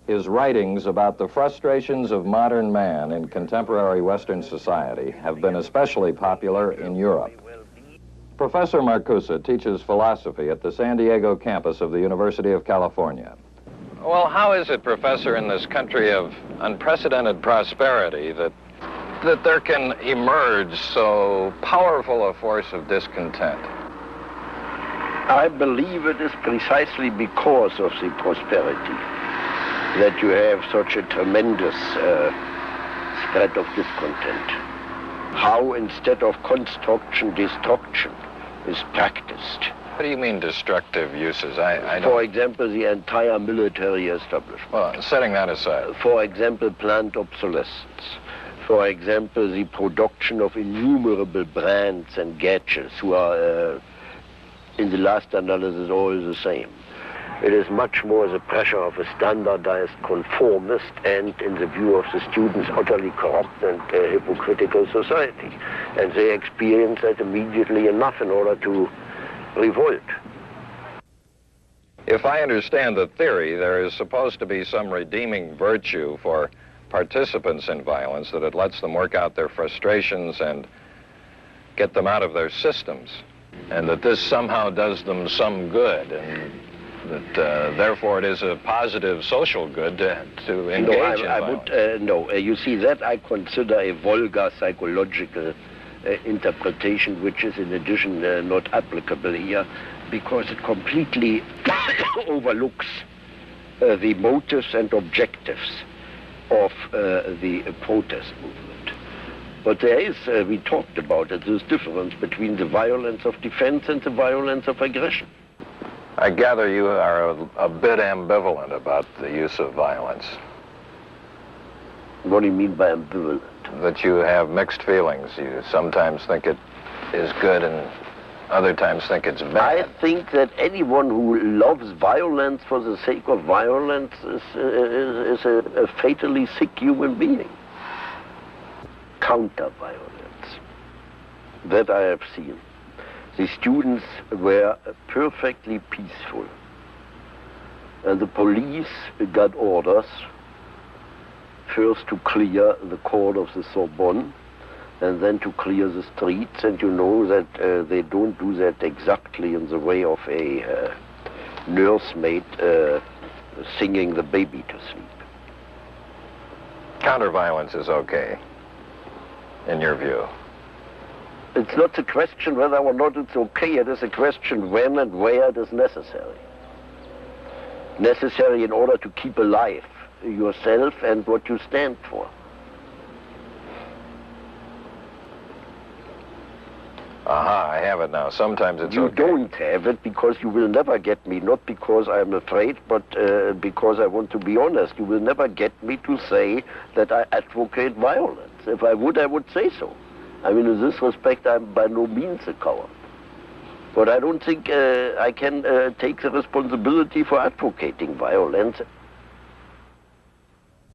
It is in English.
His writings about the frustrations of modern man in contemporary Western society have been especially popular in Europe. Professor Marcuse teaches philosophy at the San Diego campus of the University of California. Well, how is it, Professor, in this country of unprecedented prosperity that there can emerge so powerful a force of discontent? I believe it is precisely because of the prosperity that you have such a tremendous spread of discontent. How instead of construction, destruction is practiced. What do you mean destructive uses? I don't... For example, the entire military establishment. Well, setting that aside. For example, planned obsolescence. For example, the production of innumerable brands and gadgets who are, in the last analysis, all the same. It is much more the pressure of a standardized conformist and, in the view of the students, utterly corrupt and hypocritical society. And they experience that immediately enough in order to revolt. If I understand the theory, there is supposed to be some redeeming virtue for participants in violence, that it lets them work out their frustrations and get them out of their systems, and that this somehow does them some good, and that therefore it is a positive social good to engage in violence. No, you see, that I consider a vulgar psychological interpretation, which is in addition not applicable here, because it completely overlooks the motives and objectives of the protest movement. But there is, we talked about it, this difference between the violence of defense and the violence of aggression. I gather you are a bit ambivalent about the use of violence. What do you mean by ambivalent? That you have mixed feelings. You sometimes think it is good and other times think it's bad. I think that anyone who loves violence for the sake of violence is a fatally sick human being. Counter-violence. That I have seen. The students were perfectly peaceful. And the police got orders first to clear the court of the Sorbonne and then to clear the streets. And you know that they don't do that exactly in the way of a nursemaid singing the baby to sleep. Counter-violence is okay, in your view? It's not a question whether or not it's okay. It is a question when and where it is necessary. Necessary in order to keep alive yourself and what you stand for. Aha, I have it now. Sometimes it's okay. You don't have it because you will never get me, not because I'm afraid, but because I want to be honest. You will never get me to say that I advocate violence. If I would say so. I mean, in this respect, I'm by no means a coward. But I don't think I can take the responsibility for advocating violence.